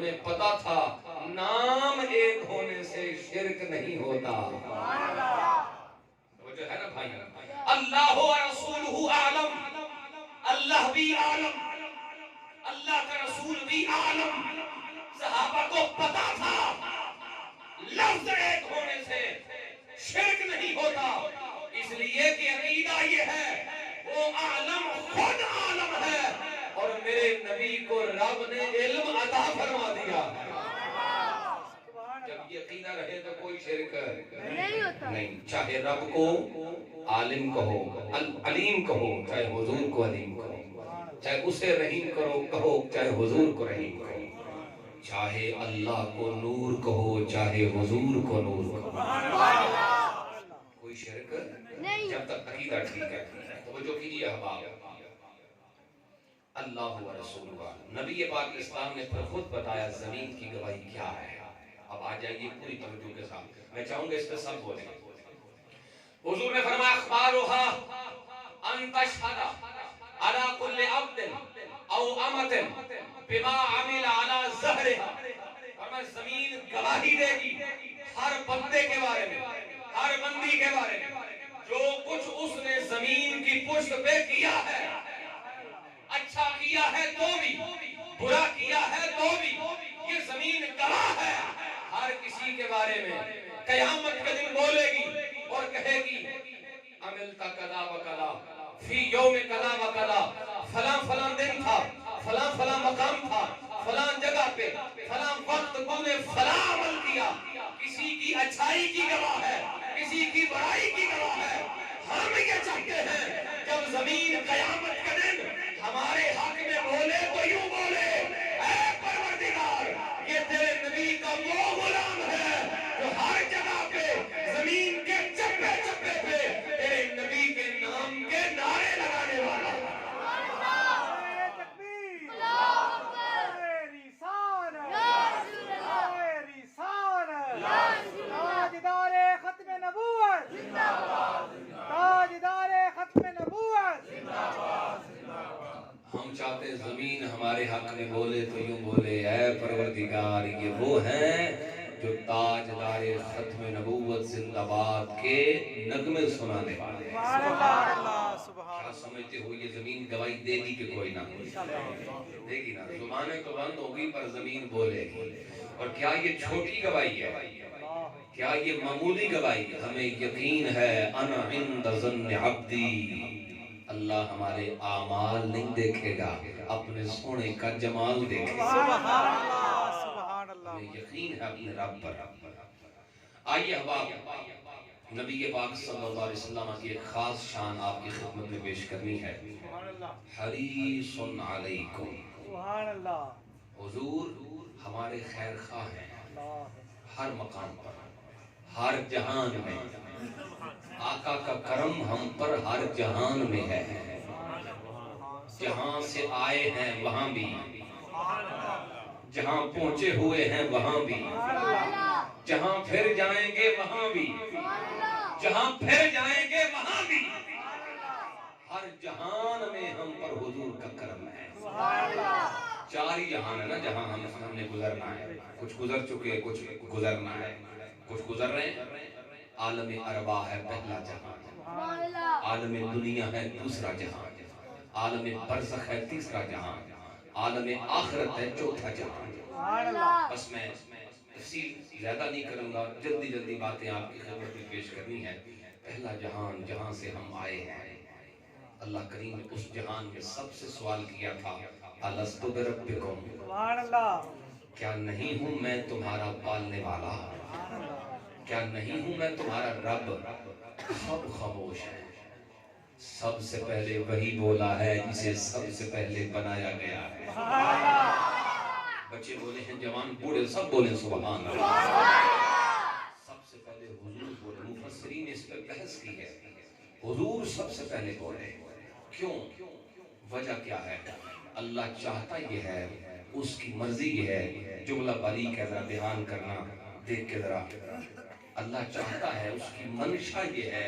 انہیں پتا تھا نام ایک ہونے سے شرک نہیں ہوتا. وہ جو ہے نا بھائی، اللہ و رسولہ عالم، اللہ بھی عالم، اللہ کا رسول بھی عالم. صحابہ کو پتا تھا لفظ ایک ہونے سے شرک نہیں ہوتا، اس لیے کہ عقیدہ یہ ہے وہ عالم خود عالم ہے اور میرے نبی کو رب نے علم عطا فرما دیا. جب یہ عقیدہ رہے تو کوئی شرک نہیں ہوتا. نہیں، چاہے رب کو عالم کہو، علیم کہو، چاہے حضور کو علیم کہو، چاہے اسے رحیم کرو کہو، چاہے حضور کو رحیم کہو، چاہے اللہ کو نور کہو، چاہے حضور کو نور کہو، کوئی شرک نہیں جب تک عقیدہ ٹھیک ہے. توجہ کیجیے احباب، اللہ و رسولہ، نبی پاک اسلام نے پھر خود بتایا زمین کی گواہی کیا ہے. اب آ جائیے پوری توجہ کے ساتھ، میں چاہوں گا اس پہ سب بولیں. حضور نے فرمایا اخبارها ان تشهد على كل عبد او امة بما عمل على ظهرها. فرمایا زمین گواہی دے گی ہر بندے کے بارے میں، ہر بندی کے بارے میں، جو کچھ اس نے زمین کی پشت پہ کیا ہے. اچھا کیا ہے تو بھی، برا کیا ہے تو بھی، یہ زمین گواہ ہے ہر کسی کے بارے میں. قیامت کے دن بولے گی اور کہے گی عملت کذا و کذا فی یوم کذا و کذا، فلاں فلاں دن تھا، فلاں فلاں مقام تھا، فلاں جگہ پہ فلاں وقت تم نے فلاں عمل کیا. کسی کی اچھائی کی گواہ ہے، کسی کی برائی کی گواہ ہے. ہم یہ چاہتے ہیں جب زمین قیامت کے دن ہمارے حق میں بولے تو یوں بولے، اے پروردگار یہ تیرے نبی کا وہ غلام ہے جو ہر جگہ پہ زمین کے چپے چپے پہ تیرے نبی کے نام کے نعرے لگانے والا. تاجدار ختم نبوت زندہ باد، تاجدار ختم نبوت زندہ باد. ہم چاہتے ہیں زمین ہمارے حق میں بولے تو یوں بولے، اے پروردگار یہ وہ ہیں جو تاجدار ختم نبوت زندہ باد کے نغمے سنانے والے ہیں. کیا سمجھتے ہو یہ زمین گواہی دے گی کہ کوئی نہ دے گی؟ نا زبانیں تو بند ہوگی پر زمین بولے گی. اور کیا یہ چھوٹی گواہی ہے؟ کیا یہ معمولی گواہی ہے؟ ہمیں یقین ہے انا عند ظن عبدی، اللہ ہمارے اعمال نہیں دیکھے گا، اپنے سونے کا جمال دیکھے گا. سبحان اللہ. ہمیں یقین ہے اپنے رب پر. آئیے احباب، نبی پاک صلی اللہ علیہ وسلم کی ایک خاص شان آپ کی خدمت میں پیش کرنی ہے. حریص علیکم، سبحان اللہ. حضور ہمارے خیر خواہ ہیں ہر مقام پر، ہر جہان میں. آقا کا کرم ہم پر ہر جہان میں ہے. جہاں سے آئے ہیں وہاں بھی، جہاں پہنچے ہوئے ہیں وہاں بھی، جہاں پھر جائیں گے وہاں بھی، جہاں پھر جائیں گے وہاں بھی. ہر جہان میں ہم پر حضور کا کرم ہے. چار ہی جہان ہے نا جہاں ہم نے گزرنا ہے. کچھ گزر چکے، کچھ گزرنا ہے، کچھ گزر رہے ہیں. عالم ارواح ہے پہلا جہان، عالم دنیا ہے دوسرا جہان، عالم برزخ ہے تیسرا جہان، عالم آخرت ہے چوتھا جہان. بس میں تفصیل زیادہ نہیں کروں گا، جلدی جلدی باتیں آپ کی خدمت میں پیش کرنی ہے. پہلا جہان جہاں سے ہم آئے ہیں، اللہ کریم نے اس جہان میں سب سے سوال کیا تھا، الستو بربکم، سبحان اللہ. کیا نہیں ہوں میں تمہارا پالنے والا؟ کیا نہیں ہوں میں تمہارا رب؟ سب خاموش ہیں. سب سے پہلے وہی بولا ہے جسے سب سے پہلے بنایا گیا ہے. بچے بولے ہیں، جوان بوڑھے سب بولے سبحان اللہ. سب سے پہلے حضور بولے. مفسرین نے اس پر بحث کی ہے، حضور سب سے پہلے بولے. کیوں؟ وجہ کیا ہے؟ اللہ چاہتا یہ ہے، اس کی مرضی یہ ہے. جملہ باریک ہے، ذرا دھیان کرنا، دیکھ کے ذرا. اللہ چاہتا ہے، اس کی منشا یہ ہے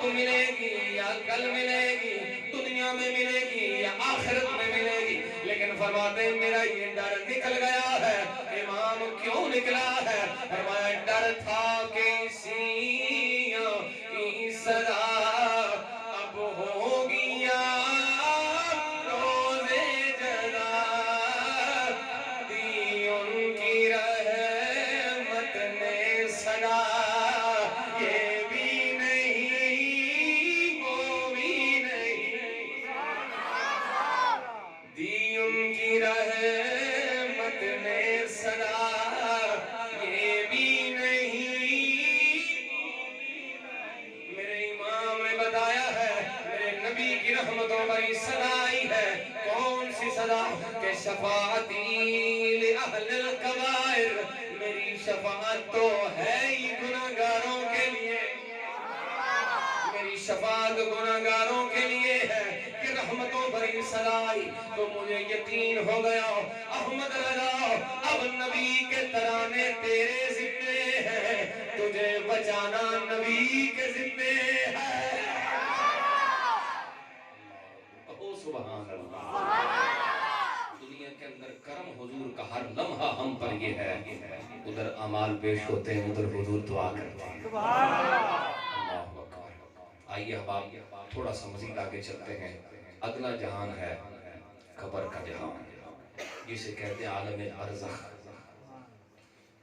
اب ملے گی یا کل ملے گی، دنیا میں ملے گی یا آخرت میں ملے گی، لیکن فرماتے ہیں میرا یہ ڈر نکل گیا ہے۔ امام کیوں نکلا ہے؟ فرمایا ڈر تھا کہ اسی کی سزا اب ہوگی یا روزے جزا، دی ان کی رحمت نے صدا، یہ بھی نہیں وہ بھی نہیں، دی ان کی رحمت نے صدا، یہ بھی نہیں۔ میرے امام نے بتایا ہے میرے نبی کی رحمتوں بڑی صدا آئی ہے۔ کون سی صدا؟ کہ شفاعتی لأہل الکبائر، میری شفاعت تو ہے ہی گناہگاروں کے لیے، میری شفاعت گناہگاروں کے لیے ہے۔ کہ رحمتوں بڑی صدا آئی تو مجھے یقین ہو گیا احمد رضا اب نبی کے ترانے تیرے ذمے ہیں، تجھے بچانا نبی کے ذمے ہے۔ او سبحان اللہ، دنیا کے اندر کرم حضور کا ہر لمحہ ہم پر یہ ہے، ادھر اعمال پیش ہوتے ہیں، ادھر حضور دعا کرتے ہیں۔ سبحان اللہ۔ اللہ اکبر۔ آئیے احباب تھوڑا سا مزید آگے چلتے ہیں۔ اگلا جہان ہے قبر کا جہان، جسے کہتے ہیں عالم برزخ۔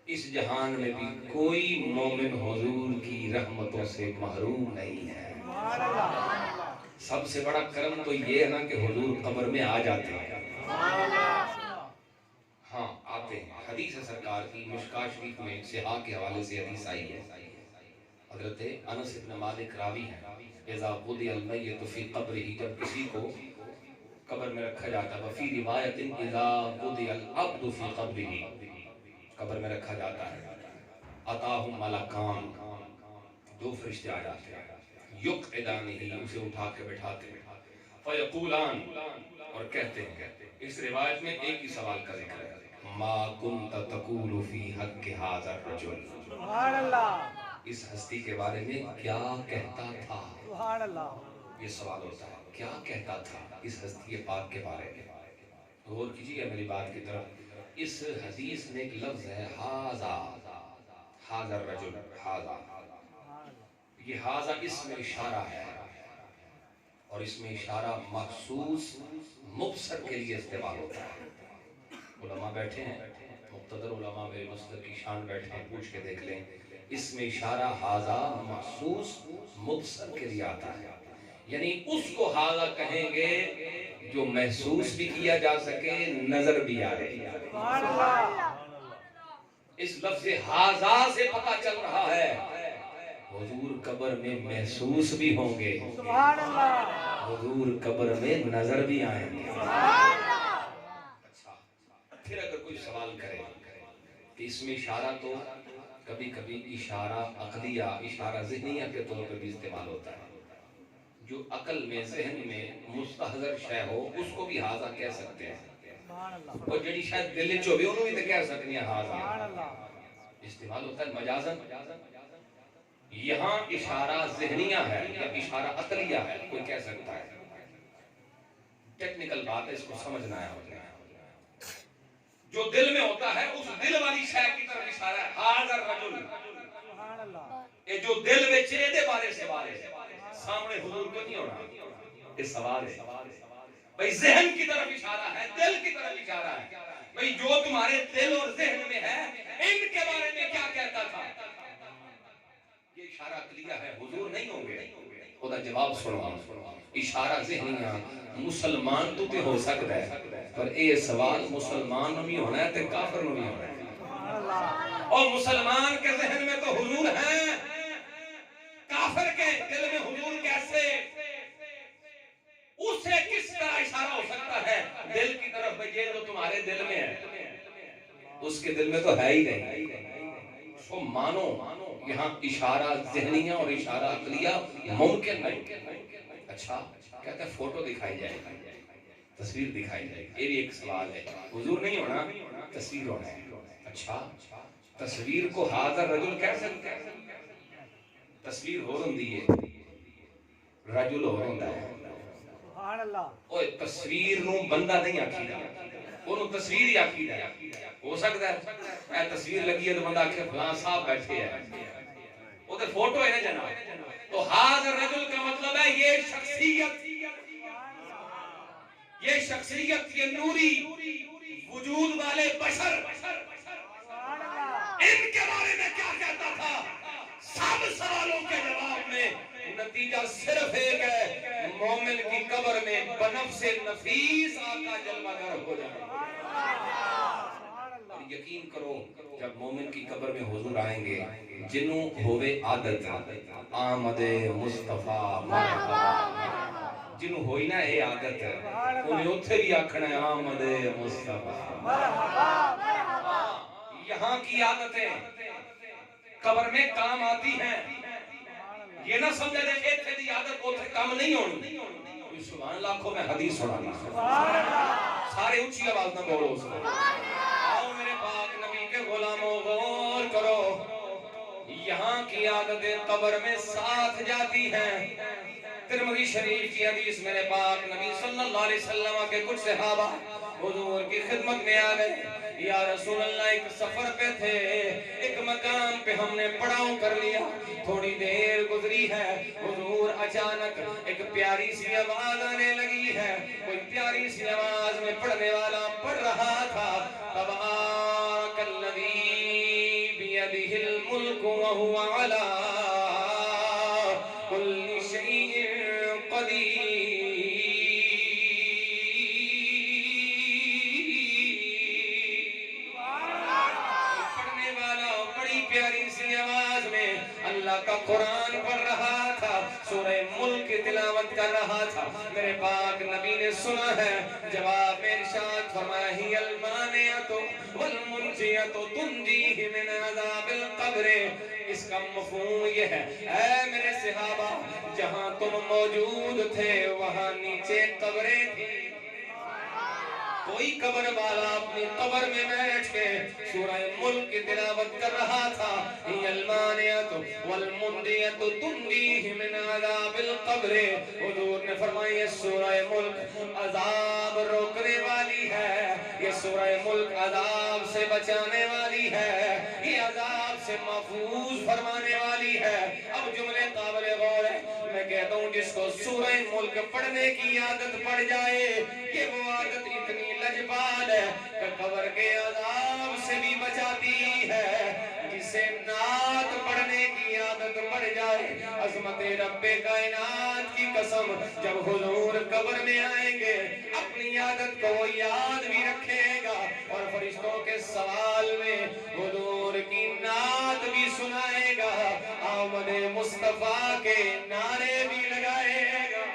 اس جہان میں بھی کوئی مومن حضور کی رحمتوں سے محروم نہیں ہے۔ سبحان اللہ۔ سب سے بڑا کرم تو یہ ہے نا کہ حضور قبر میں آ جاتے ہیں۔ ہاں آتے ہیں۔ حدیث سرکار کی مشکاہ شریف میں سیاح کے حوالے سے حدیث آئی ہے۔ حضرت انس بن مالک راوی ہیں، اذا وضع المیت فی قبرہ، جب کسی کو قبر میں رکھا جاتا ہے، وفی روایت اذا وضع العبد فی قبرہ، قبر میں رکھا جاتا ہے، اتاہم ملکان، دو فرشتے آ جاتے ہیں، یقعدانہ، اسے اٹھا کے بٹھاتے ہیں، فیقولان، اور کہتے ہیں، اس روایت میں ایک ہی سوال کا ذکر ہے، ما کنت تقول فی حق ھذا الرجل، سبحان اللہ۔ اس ہستی کے بارے میں کیا کہتا تھا؟ سبحان اللہ۔ یہ سوال ہوتا ہے، کیا کہتا تھا اس ہستی پاک کے بارے میں؟ غور کیجیے میری بات کی طرف، اس حدیث میں ایک لفظ ہے ھذا، ھذا الرجل، ھذا، یہ ھذا اس میں اشارہ ہے، اور اس میں اشارہ مخصوص مبصر کے لیے استعمال ہوتا ہے۔ علماء بیٹھے ہیں، مقتدر علماء میرے مسلک کی شان بیٹھے ہیں، پوچھ کے دیکھ لیں، اس میں اشارہ ھذا مخصوص مبصر کے لیے آتا ہے، یعنی اس کو ھذا کہیں گے جو محسوس بھی کیا جا سکے، نظر بھی آ رہی ہے۔ سبحان اللہ۔ اس لفظ ھذا سے پتہ چل رہا ہے حضور قبر میں محسوس بھی ہوں گے، سبحان اللہ۔ حضور قبر میں نظر بھی آئیں گے۔ اچھا، پھر اگر کوئی سوال کرے کہ اس میں اشارہ تو کبھی کبھی اشارہ عقلیہ، اشارہ ذہنیہ کے طور پر بھی استعمال ہوتا ہے، جو عقل میں، ذہن میں مستحضر شے ہو اس کو بھی ھذا کہہ سکتے ہیں، سبحان اللہ۔ اور جڑی شاید دل وچ ہوے انہوں بھی تو کہہ سکتے ہیں سبحان ھذا، اللہ۔ استعمال ہوتا ہے مجازن۔ یہاں اشارہ ذہنیہ ہے یا اشارہ عقلیہ ہے، کوئی کہہ سکتا ہے، ٹیکنیکل بات ہے، اس کو سمجھنا ہے۔ جو دل میں ہوتا ہے اس دل والی شے کی طرف اشارہ ہے، ھذا الرجل، سبحان اللہ۔ یہ جو دل وچ اے دے بارے سوال ہے، سامنے حضور کو نہیں ہونا، یہ سوال ہے بھئی، ذہن کی طرف اشارہ ہے، دل کی طرف اشارہ ہے، بھئی جو تمہارے دل اور ذہن میں ہے ان کے بارے میں کیا کہتا تھا؟ یہ اشارہ عقلیہ ہے، حضور نہیں ہوں گے۔ خدا جواب سنو، اشارہ ذہنیہ مسلمان تو تے ہو سکتا ہے، پر اے سوال مسلمان نو بھی ہونا ہے تے کافر نو بھی ہونا ہے۔ سبحان اللہ۔ اور مسلمان کے ذہن میں تو حضور ہیں، کافر کے دل میں حضور کیسے؟ اسے کس طرح اشارہ ہو سکتا ہے دل کی طرف؟ یہ جو تمہارے دل میں ہے اس کے دل میں تو ہے ہی نہیں، اس کو مانو۔ یہاں اشارہ ذہنیہ اور اشارہ عقلیہ ممکن نہیں۔ اچھا، کہتے ہیں فوٹو دکھائی جائے، تصویر دکھائی جائے، یہ بھی ایک سوال ہے، حضور نہیں ہونا، تصویر ہونا ہے۔ اچھا، تصویر کو ھذا الرجل کہہ سکتے ہیں؟ تصویر ہو رہی ہے، رجل ہو رہا ہے سبحان اللہ اوے تصویر نو بندہ نہیں آکھیدا اونوں تصویر ہی آکھیدا ہو سکدا ہے اے تصویر لگی ہے تو بندہ آکھے فلاں صاحب بیٹھے ہیں وہ تے فوٹو ہے نا جناب تو حاضر رجل کا مطلب ہے یہ شخصیت یہ نوری وجود والے بشر ان کے بارے میں کیا کہتا تھا سب سوالوں کے جواب میں نتیجہ صرف ایک ہے مومن کی قبر میں بنفس نفیس آقا جلوہ گر ہو جائے اور یقین کرو جب مومن کی قبر میں حضور آئیں گے جنوں ہوئے عادت آمد مصطفیٰ مرحبا جنوں ہوئی نا اے عادت انہیں اتھے بھی آکھنا ہے آمد مصطفیٰ مرحبا یہاں کی عادتیں قبر میں کام آتی ہیں یہ نہ سمجھے دے ایتھے دی عادت اتھے کام نہیں ہونی سبحان اللہ کو میں حدیث سنانا سارے اونچی آواز نہ بولو اس کو آؤ میرے پاک نبی کے غلاموں غور کرو یہاں کی عادتیں قبر میں ساتھ جاتی ہیں ترمذی شریف کی حدیث میرے پاک نبی صلی اللہ علیہ وسلم کے کچھ صحابہ حضور کی خدمت میں آ گئے یا رسول اللہ ایک سفر پہ تھے ایک مقام پہ ہم نے پڑاؤ کر لیا تھوڑی دیر گزری ہے حضور اچانک ایک پیاری سی آواز آنے لگی ہے کوئی پیاری سی آواز میں پڑھنے والا پڑھ رہا تھا تبارک الذی بیدہ الملک وہو علی کل شیء قدیر پڑھنے والا بڑی پیاری سی آواز میں اللہ کا قرآن پڑھ رہا تھا سورہ ملک کی تلاوت کر رہا تھا میرے پاک نبی نے سنا ہے جواب میں ارشاد فرمایا ہی المانعۃ والمنجیۃ تنجیہ من عذاب القبر اس کا مفہوم یہ ہے اے میرے صحابہ جہاں تم موجود تھے وہاں نیچے قبریں تھیں کوئی قبر والا اپنی قبر میں بیٹھ کے سورہ ملک کی تلاوت کر رہا تھا ہی المانعۃ والمنجیۃ تنجیہ من عذاب القبر حضور نے فرمایا یہ سورہ ملک عذاب روکنے والی ہے یہ سورہ ملک عذاب سے بچانے والی ہے یہ عذاب سے محفوظ فرمانے والی ہے اب جملے قابل غور ہے میں کہتا ہوں جس کو سورہ ملک پڑھنے کی عادت پڑ جائے یہ وہ عادت اتنی لجبال ہے کہ قبر کے عذاب سے بھی بچاتی ہے جسے نعت پڑھنے کی عادت پڑ جائے عظمت رب کائنات کی قسم جب حضور قبر میں آئیں گے اپنی عادت کو وہ یاد بھی رکھے گا اور فرشتوں کے سوال میں حضور کی نعت بھی سنائے گا آمد مصطفیٰ کے نعرے بھی لگائے گا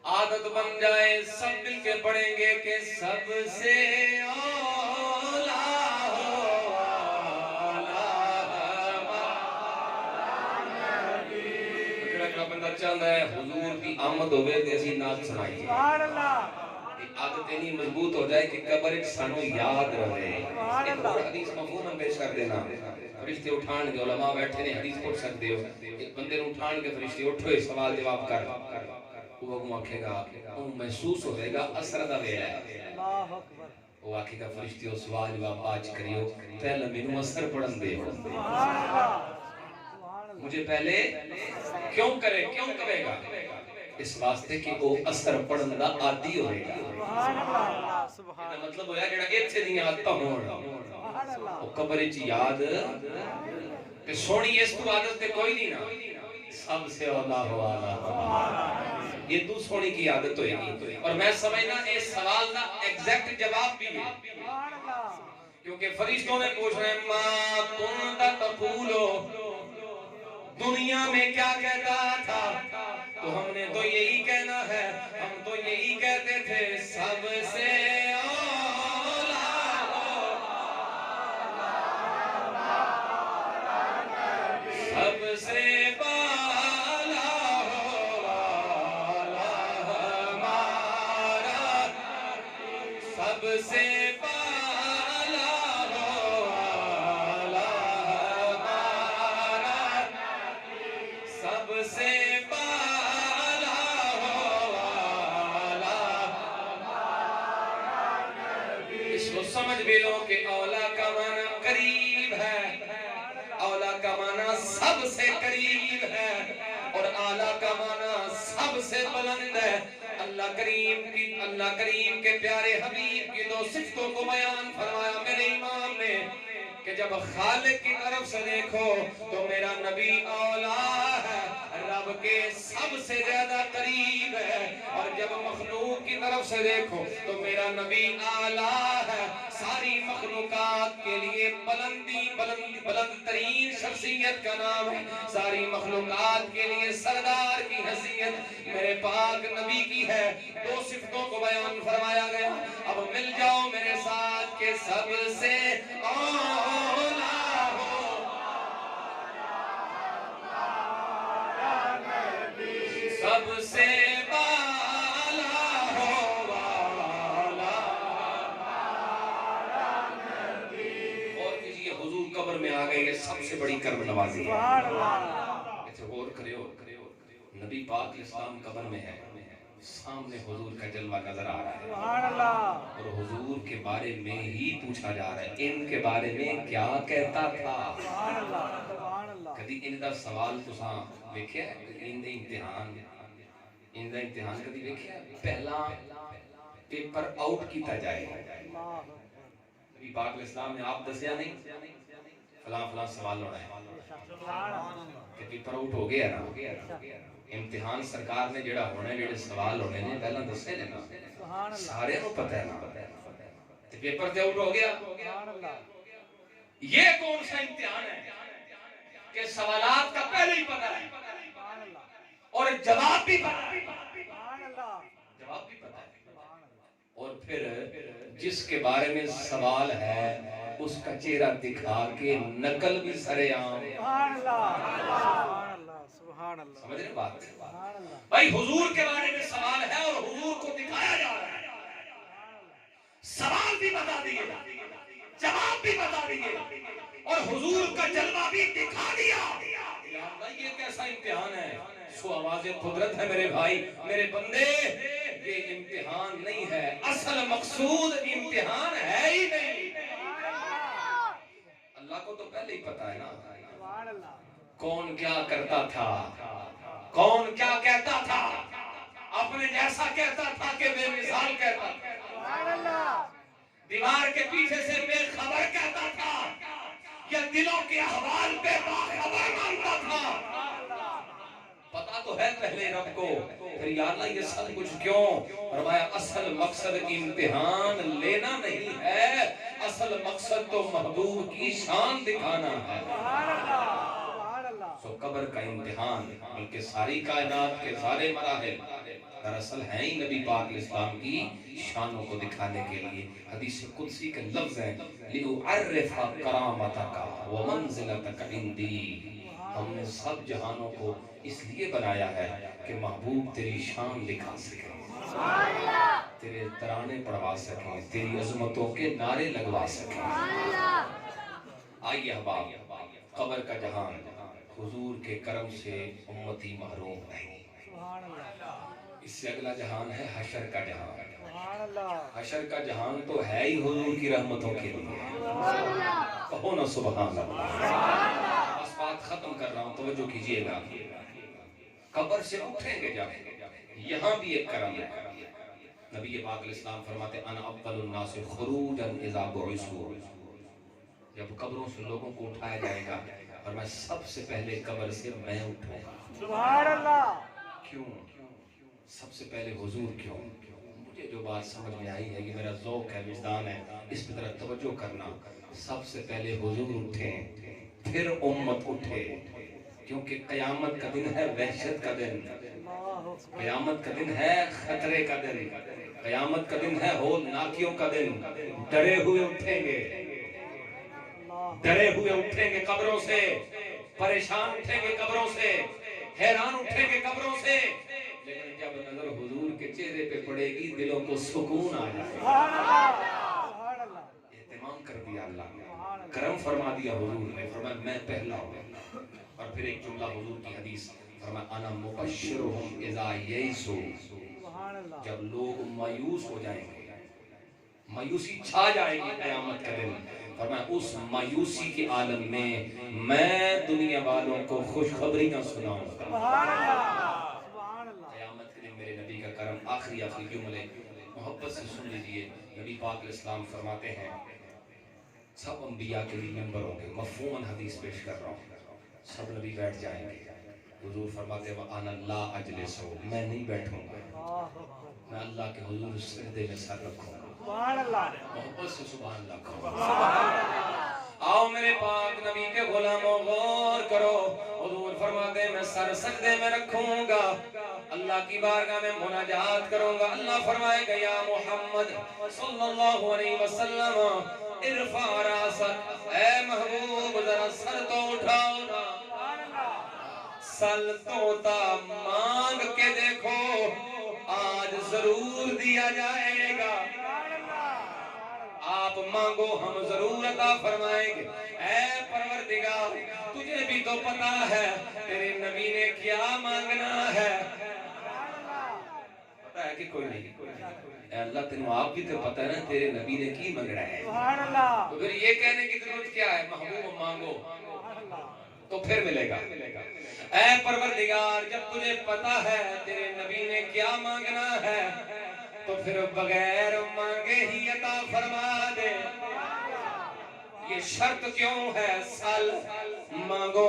عادت بن جائے سب مل کے پڑھیں گے کہ سب سے اولا بندہ چاہتا ہے حضور کی آمد ہوئے تو اسی نعت سنائیے عادت نہیں مضبوط ہو جائے کہ قبر ایک سانو یاد رہے ایک اور حدیث مفہوم پیش کر دینا فرشتے اٹھان کے علماء بیٹھے نے حدیث پڑھ سکتے ہو ایک بندے نے اٹھان کے فرشتے اٹھو سوال جواب کر وہ آکھے گا محسوس ہو جائے گا اثر دا ویلا ہے وہ آکھے گا فرشتے ہو سوال جواب آج کریو پہلے مینوں اثر پڑھن دے مجھے پہلے کیوں کرے کیوں کرے گا اس واسطے کہ وہ اثر پڑھن دا عادی ہوئے گا مطلب ہویا جڑا ایتھے دی عادت ہون او قبر وچ یاد تے سونی اس تو عادت تے کوئی نہیں نا سب سے اولا ہوا یہ تو سونی کی عادت ہوئے گی اور میں سمجھنا اس سوال دا ایگزیکٹ جواب بھی ہے کیونکہ فرشتوں نے پوچھ رہے ہیں ما کنت تقولو دنیا میں کیا کہتا تھا تو ہم نے تو یہی کہنا ہے ہم تو یہی کہتے تھے سب سے اولا سب سے بالا ہو والا ہمارا سب سے بالا ہو والا اس کو سمجھ بھی لو کہ اولا کا معنی قریب ہے اولا کا معنی سب سے قریب ہے اور اعلیٰ کا معنی سب سے بلند ہے اللہ کریم کے پیارے حبیب کی دو صفتوں کو بیان فرمایا میرے امام نے کہ جب خالق کی طرف سے دیکھو تو میرا نبی اولا ہے رب کے سب سے زیادہ قریب ہے اور جب مخلوق کی طرف سے دیکھو تو میرا نبی اعلیٰ ہے ساری مخلوقات کے لیے بلند ترین شخصیت کا نام ہے ساری مخلوقات کے لیے سردار کی حیثیت میرے پاک نبی کی ہے دو صفتوں کو بیان فرمایا گیا اب مل جاؤ میرے ساتھ کہ سب سے اولا ہو سب سے بالا ہو والا اور کسی حضور قبر میں آ گئے یہ سب سے بڑی کرم نوازی ہے غور کرے نبی پاک اسلام قبر میں ہے سامنے حضور کا جلوہ نظر آ رہا ہے اور حضور کے بارے میں ہی پوچھا جا رہا ہے ان کے بارے میں کیا کہتا تھا کدی ان کا سوال تساں دیکھیا ہے ان دا امتحان کدی دیکھیا پہلا پیپر آؤٹ کیتا جائے نبی پاک اسلام نے آپ دسیا نہیں فلاں سوال ہونا ہے کہ پیپر آؤٹ ہو گیا نا امتحان سرکار نے جڑا ہونا ہے جڑے سوال ہونے نے پہلا دسے نے نا سارے کو پتہ ہے نا پیپر تے آؤٹ ہو گیا یہ کون سا امتحان ہے کہ سوالات کا پہلے ہی پتہ ہے اور جواب بھی پتہ ہے اور پھر جس کے بارے میں سوال ہے اس کا چہرہ دکھا کے نقل بھی سرے عام سمجھ رہے بات بھائی حضور کے بارے میں سوال ہے اور حضور کو دکھایا جا رہا ہے سوال بھی بتا دیے جواب بھی بتا دیے اور حضور کا جلوہ بھی دکھا دیا یہ کیسا امتحان ہے سو آواز قدرت ہے میرے بھائی میرے بندے یہ امتحان نہیں ہے اصل مقصود امتحان ہے ہی نہیں اللہ کو تو پہلے ہی پتا ہے نا کون کیا کرتا تھا کون کیا کہتا تھا اپنے جیسا کہتا تھا کہ بے مثال کہتا تھا دیوار کے پیچھے سے بے خبر کہتا تھا یا دلوں کے احوال پہ باخبر مانتا تھا پتا تو ہے پہلے رب کو پھر یا اللہ یہ سب کچھ کیوں فرمایا اصل مقصد امتحان لینا نہیں ہے اصل مقصد تو محبوب کی شان دکھانا ہے سو قبر کا امتحان بلکہ ساری کائنات کے سارے مراحل دراصل ہیں ہی نبی پاک اسلام کی شانوں کو دکھانے کے لیے حدیث قدسی کے لفظ ہیں لِأُعَرِّفَ كَرَامَتَكَ وَمَنزِلَتَكَ عِنْدِي ہم نے سب جہانوں کو اس لیے بنایا ہے کہ محبوب تیری شان دکھا سکے تیرے ترانے پڑھوا سکیں تیری عظمتوں کے نعرے لگوا سکیں آئیے احباب قبر کا جہان حضور کے کرم سے امتی محروم نہیں اس سے اگلا جہان ہے حشر کا جہان حشر کا جہان تو ہے ہی حضور کی رحمتوں کے لیے کہو نا سبحان اللہ بس بات ختم کر رہا ہوں توجہ کیجئے گا قبر سے اٹھیں گے جب یہاں بھی ایک کرم ہے نبی پاک علیہ السلام فرماتے انا اول الناس خروجا اذا بعثوا جب قبروں سے لوگوں کو اٹھایا جائے گا اور میں سب سے پہلے قبر سے میں اٹھوں گا سبحان اللہ کیوں سب سے پہلے حضور کیوں مجھے جو بات سمجھ میں آئی ہے یہ میرا ذوق ہے وجدان ہے اس پر طرح توجہ کرنا سب سے پہلے حضور اٹھیں پھر امت اٹھے کیونکہ قیامت کا دن ہے وحشت کا دن قیامت کا دن ہے خطرے کا دن قیامت کا دن ہے ہولناکیوں کا دن ڈرے ہوئے اٹھیں گے قبروں سے پریشان اٹھیں گے قبروں سے حیران اٹھیں گے قبروں سے لیکن جب نظر حضور ان کے چہرے پہ پڑے گی دلوں کو سکون آ جائے گا. سبحان اللہ سبحان اللہ اہتمام کر دیا اللہ نے, کرم فرما دیا حضور نے, فرمایا میں پہلا ہوں. اور پھر ایک جملہ حضور کی حدیث, فرمایا انا مبشرہم اذا یئسوا, سبحان اللہ جب لوگ مایوس ہو جائیں گے, مایوسی چھا جائے گی قیامت کے دن, فرمایا اس مایوسی کے عالم میں دنیا والوں کو خوشخبریاں سناؤں گا. سبحان اللہ سبحان اللہ قیامت کے دن میرے نبی کا کرم. آخری جملے محبت سے سن لیجئے. نبی پاک علیہ السلام فرماتے ہیں سب انبیاء کے لیے ممبر ہوں گے. مفہوماً حدیث پیش کر رہا ہوں, سب نبی بیٹھ جائیں گے. حضور فرماتے ہیں وَأَنَا لَا أَجْلِسُ, میں نہیں بیٹھوں گا, میں اللہ کے حضور سجدے میں سر رکھوں گا. سبحان اللہ محبت سے سبحان اللہ کہو. آؤ میرے پاک نبی کے غلاموں غور کرو. حضور فرماتے ہیں میں سر سجدے میں رکھوں گا, اللہ کی بارگاہ میں مناجات کروں گا. اللہ فرمائے گا یا محمد صلی اللہ علیہ وسلم ارفع راسک, اے محبوب ذرا سر تو اٹھاؤ نا, سل توتا مانگ کے دیکھو, آج ضرور دیا جائے گا. آپ مانگو ہم ضرور عطا فرمائیں گے. اے پروردگار تجھے بھی تو پتا ہے تیرے نبی نے کیا مانگنا ہے. پتا ہے کہ کوئی نہیں؟ اے اللہ تینوں آپ بھی تو پتا ہے نا تیرے نبی نے کی مانگنا ہے. سبحان اللہ تو پھر یہ کہنے کی ضرورت کیا ہے, محبوب مانگو تو پھر ملے گا. اے پروردگار جب تجھے پتا ہے تیرے نبی نے کیا مانگنا ہے تو پھر بغیر مانگے ہی عطا فرما دے. یہ شرط کیوں ہے, سال مانگو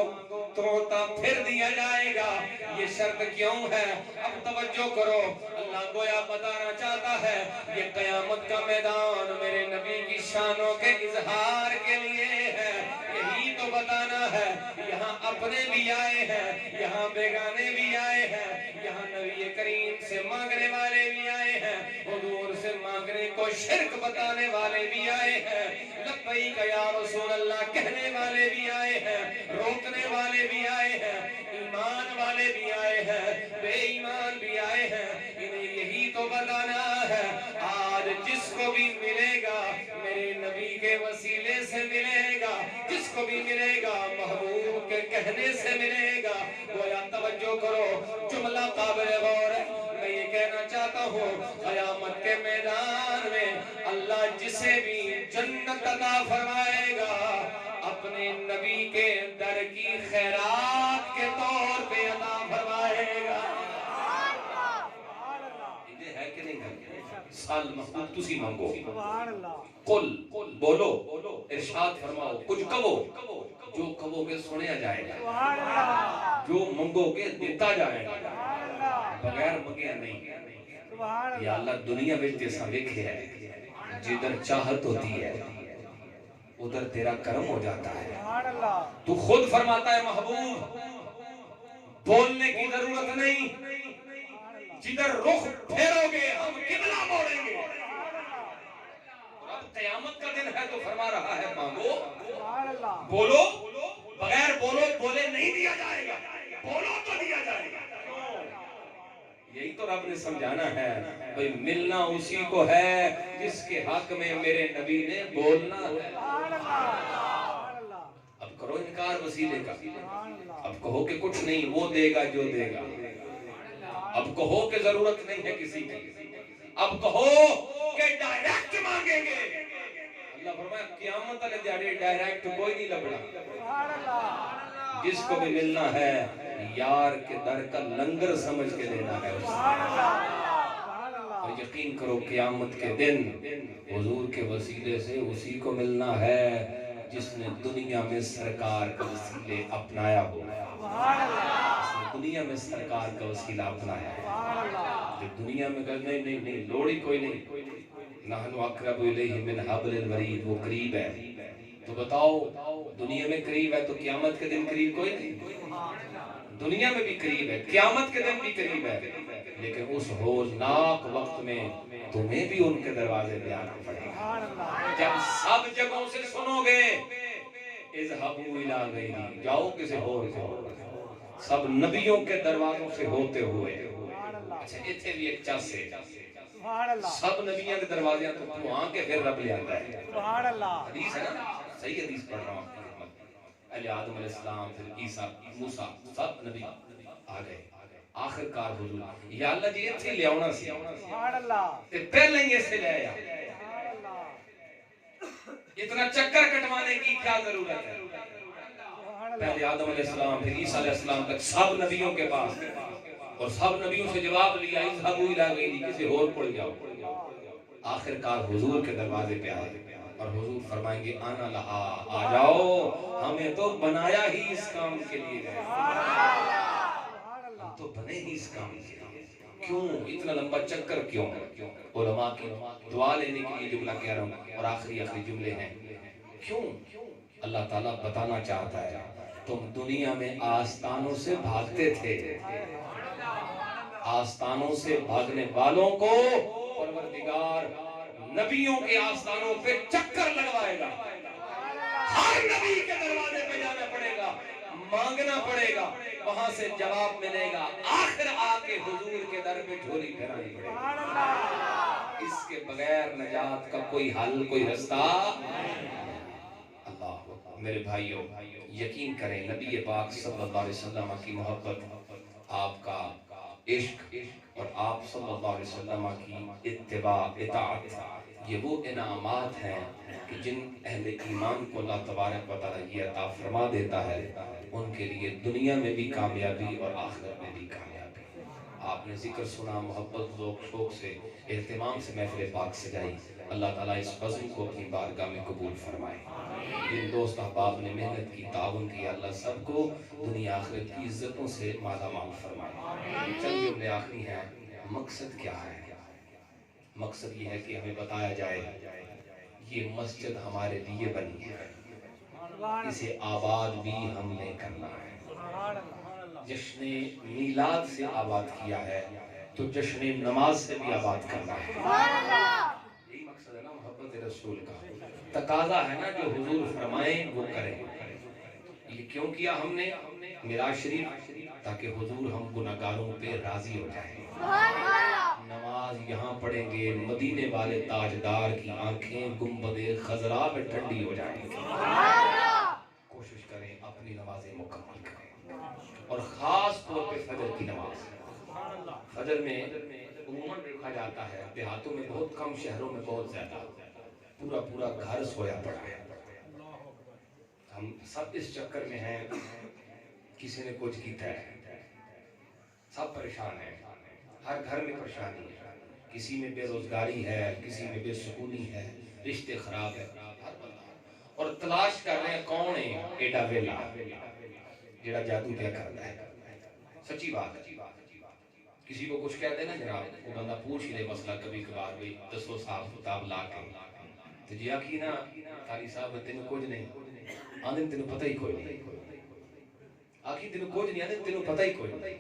تو پھر دیا جائے گا, یہ شرط کیوں ہے؟ اب توجہ کرو, اللہ گویا بتانا چاہتا ہے یہ قیامت کا میدان میرے نبی کی شانوں کے اظہار کے لیے ہے. یہی تو بتانا ہے, یہاں اپنے بھی آئے ہیں, یہاں بیگانے بھی آئے ہیں, یہاں نبی کریم سے مانگنے والے بھی آئے ہیں, حضور سے مانگنے کو شرک بتانے والے بھی آئے ہیں, لبیک یا رسول اللہ کہنے والے بھی آئے ہیں, روکنے والے بھی آئے ہیں, ایمان والے بھی آئے ہیں, بے ایمان بھی آئے ہیں. انہیں یہی تو بتانا ہے آج جس کو بھی ملے گا میرے نبی کے وسیلے سے ملے گا, جس کو بھی ملے گا محبوب کے کہنے سے ملے گا. گویا توجہ کرو, جملہ قابل غور ہے. میں یہ کہنا چاہتا ہوں قیامت کے میدان میں اللہ جسے بھی جنت عطا فرمائے گا اپنے نبی کے در کی خیرات کے طور پہ عطا فرمائے گا. یہ ہے کہ نہیں ہے؟ سال محبوب تسی مانگو, سبحان اللہ قل بولو, ارشاد فرماؤ, کچھ کہو, جو کہو گے سنیا جائے گا, سبحان اللہ جو منگو گے دیتا جائے گا, سبحان اللہ بغیر منگے نہیں. سبحان یا اللہ اللہ دنیا میں جیسا لکھے ہے جدھر چاہت ہوتی ہے ادھر تیرا کرم ہو جاتا ہے. سبحان اللہ تو خود فرماتا ہے محبوب بولنے کی ضرورت نہیں, جدھر رخ پھیرو گے ہم قبلہ موڑیں گے. اور اب قیامت کا دن ہے تو فرما رہا ہے مانگو, سبحان اللہ بولو, بغیر بولے نہیں دیا جائے گا, بولو تو دیا جائے گا. یہی تو رب نے سمجھانا ہے بھئی ملنا اسی کو ہے جس کے حق میں میرے نبی نے بولنا ہے. سبحان اللہ اب کرو انکار وسیلے کا, سبحان اللہ اب کہو کہ کچھ نہیں وہ دے گا جو دے گا, اب کہو کہ ضرورت نہیں ہے کسی کی, اب کہو کہ ڈائریکٹ مانگیں گے. اللہ فرمایا قیامت والے دہاڑے ڈائریکٹ کوئی نہیں لبڑا. سبحان اللہ جس کو بھی ملنا ہے یار کے در کا لنگر سمجھ کے دینا ہے. سبحان اللہ سبحان اللہ اور یقین کرو قیامت کے دن حضور کے وسیلے سے اسی کو ملنا ہے جس نے دنیا میں سرکار کا وسیلے اپنایا ہو. سبحان اللہ جس نے دنیا میں سرکار کا وسیلہ اپنایا ہے. سبحان اللہ جو دنیا میں کہا نہیں لوڑ ہی کوئی نہیں, نحن اقرب الیہ من حبل الورید, وہ قریب ہے. تو بتاؤ دنیا میں قریب ہے تو قیامت کے دن قریب کوئی نہیں. دنیا میں بھی قریب ہے, قیامت کے دن بھی قریب ہے, لیکن اس ہولناک وقت میں تمہیں بھی ان کے دروازے پہ آنا پڑے گا. سبحان اللہ جب سب جگہوں سے سنو گے اذهبوا الی غیری, جاؤ کسی اور کو, سب نبیوں کے دروازوں سے ہوتے ہوئے اچھا ایتھے بھی ایک چس ہے سبحان اللہ سب نبیوں کے دروازے تو وہاں کے پھر رب لے آتا ہے سبحان اللہ حدیث ہے نا صحیح حدیث پڑھ رہا ہوں آپ کی خدمت علی آدم علیہ السلام پھر عیسیٰ موسیٰ سب نبی آ گئے آخر کار حضور یا اللہ جی ایتھے لے آنا سی سبحان اللہ تے پہلے ہی ایسے لے آیا سبحان اللہ اتنا چکر کٹوانے کی کیا ضرورت ہے سبحان اللہ پہلے آدم علیہ السلام پھر عیسیٰ علیہ السلام تک سب نبیوں کے پاس اور سب نبیوں سے جواب لیا اذهبوا الى غیری کسی اور پڑ جاؤ آخر کار حضور کے دروازے پہ آئے اور حضور فرمائیں گے آنا لہا آ جاؤ ہمیں تو بنایا ہی اس کام کے لیے ہے ہم تو بنے ہی اس کام کے لیے کیوں اتنا لمبا چکر کیوں علماء کی دعا لینے کے لیے جملہ کہہ رہا ہوں اور آخری جملے ہیں کیوں اللہ تعالیٰ بتانا چاہتا ہے تم دنیا میں آستانوں سے بھاگتے تھے آستانوں سے بھاگنے والوں کو پروردگار نبیوں کے آستانوں پہ چکر لگوائے گا ہر نبی کے دروازے پہ جانا پڑے گا مانگنا پڑے گا وہاں سے جواب ملے گا آخر آ کے حضور کے در پہ جھولی پھیرانی پڑے گی اس کے بغیر نجات کا کوئی حل کوئی رستہ اللہ میرے بھائیوں یقین کریں نبی پاک صلی اللہ علیہ وسلم کی محبت آپ کا عشق اور آپ صلی اللہ علیہ وسلم کی اتباع اطاعت یہ وہ انعامات ہیں کہ جن اہل ایمان کو اللہ تبارک و تعالیٰ یہ عطا فرما دیتا ہے ان کے لیے دنیا میں بھی کامیابی اور آخرت میں بھی کامیابی آپ نے ذکر سنا محبت ذوق شوق سے اہتمام سے محفل پاک سجائی اللہ تعالیٰ اس بزم کو اپنی بارگاہ میں قبول فرمائے جن دوست احباب نے محنت کی تعاون کیا اللہ سب کو دنیا آخرت کی عزتوں سے مالا مال فرمائے چند جملے آخری ہیں مقصد کیا ہے مقصد یہ ہے کہ ہمیں بتایا جائے یہ مسجد ہمارے لیے بنی ہے اسے آباد بھی ہم نے کرنا ہے جشن میلاد سے آباد کیا ہے تو جشن نماز سے بھی آباد کرنا ہے یہی مقصد ہے نا محبت رسول کا تقاضا ہے نا جو حضور فرمائیں وہ کریں یہ کیوں کیا ہم نے معراج شریف تاکہ حضور ہم گناہگاروں پہ راضی ہو جائیں نماز یہاں پڑھیں گے مدینے والے تاجدار کی آنکھیں گنبد خضرا میں ٹھنڈی ہو جائیں گی کوشش کریں اپنی نمازیں مکمل کریں اور خاص طور پہ فجر کی نماز فجر میں عموماً دیکھا جاتا ہے دیہاتوں میں بہت کم شہروں میں بہت زیادہ پورا پورا گھر سویا پڑا ہے ہم سب اس چکر میں ہیں کسی نے کچھ کیتا ہے سب پریشان ہیں ہر گھر میں پریشانی ہے کسی میں بے روزگاری ہے کسی میں بے سکونی ہے رشتے خراب ہے اور تلاش کر رہے ہیں کون ہے ایڈا ویلا جڑا جادو کیا کرتا ہے سچی بات ہے کسی کو کچھ کہتے ہیں نا جناب وہ بندہ پوچھ ہی لے مسئلہ کبھی کبھار بھی دسو صاحب کتاب لا کے تو جی آخی نا قاری صاحب تینوں کچھ نہیں آندے تینوں پتہ ہی کوئی نہیں آخی تینوں کچھ نہیں آندے تینوں پتہ ہی کوئی نہیں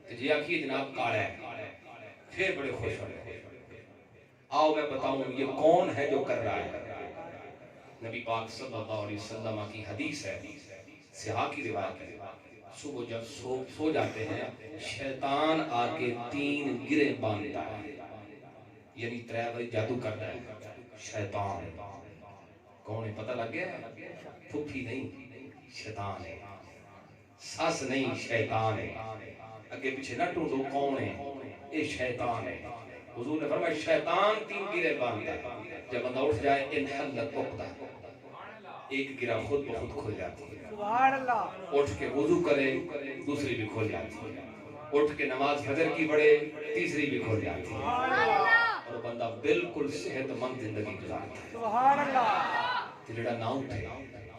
تو جی آخی جناب کاڑا ہے پھر بڑے خوش ہو رہے آؤ میں بتاؤں یہ کون ہے جو کر رہا ہے نبی پاک صلی اللہ علیہ وسلم کی حدیث ہے سیاح کی روایت ہے صبح جب سو جاتے ہیں شیطان آ کے 3 گرے باندھتا ہے یعنی 3 بار جادو کرتا ہے شیطان کون ہے پتہ لگ گیا پھپھی نہیں شیطان ہے ساس نہیں شیطان ہے اگے پیچھے نہ ٹوٹو کون ہے یہ شیطان ہے حضور نے فرمایا شیطان 3 گرے باندھتا ہے جب بندہ اٹھ جائے انحلت عقدہ ایک گرہ خود بخود کھل جاتی ہے سبحان اللہ اٹھ کے وضو کرے دوسری بھی کھل جاتی ہے اٹھ کے نماز فجر کی پڑھے تیسری بھی کھل جاتی ہے اور بندہ بالکل صحت مند زندگی گزارتا ہے سبحان اللہ تو جڑا نہ اٹھے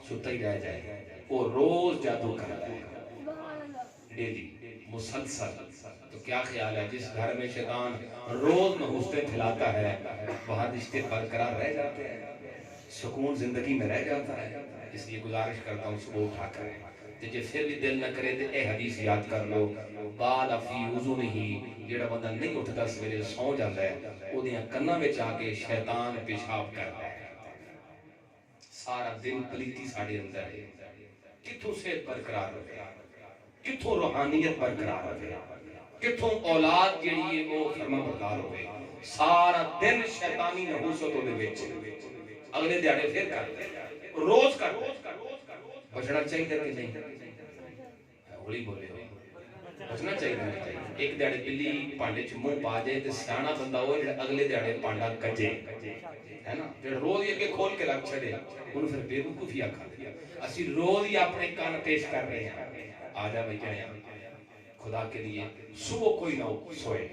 ستا ہی رہ جائے وہ روز جادو کرتا ہے ڈیلی مسلسل تو کیا خیال ہے جس گھر میں شیطان روز نحوستیں پھیلاتا ہے وہاں رشتے برقرار رہ جاتے ہیں سکون زندگی میں رہ جاتا ہے اس لیے گزارش کرتا ہوں صبح اٹھا کر جے پھر بھی دل نہ کرے تو اے حدیث یاد کر لو بال فی وضو نہیں جڑا بندہ نہیں اٹھتا سویرے سو جاتا ہے اودیاں کناں وچ آ کے شیطان پیشاب کرتا ہے سارا دن پلیتی ساڈے اندر ہے کتھوں صحت برقرار رہے کتھوں روحانیت برقرار ہوئے، کتھوں اولاد جیڑی ہے وہ فرما بردار ہوئے، سارا دن شیطانی نحوستوں دے وچ اگلے دیہڑے پھر کر روز کر بچنا چاہیے کہ نہیں؟ ہولی بولے ہوئے بچنا چاہیے نہیں چاہیے؟ ایک دیہڑے بلی پانڈے چ منہ پا جائے تے سیاںا بندہ ہوئے جڑا اگلے دیہڑے پانڈا کجے ہے نا، جڑا روز یہ کہ کھول کے رکھ چھڑے انہوں پھر بے وقوفی آکھا دیا۔ اسی روز ہی اپنے کان پیش کر رہے ہیں، آ جا بھائی جائیں خدا کے لیے صبح کوئی نہ سوئے،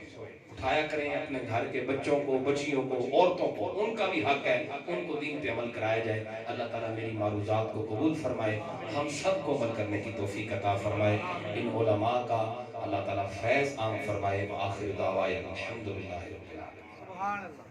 اٹھایا کریں اپنے گھر کے بچوں کو، بچیوں کو، عورتوں کو، ان کا بھی حق ہے ان کو دین پہ عمل کرایا جائے۔ اللہ تعالیٰ میری معروضات کو قبول فرمائے، ہم سب کو عمل کرنے کی توفیق عطا فرمائے، ان علماء کا اللہ تعالیٰ فیض عام فرمائے۔ وآخر دعوانا الحمدللہ رب العالمین۔ سبحان اللہ۔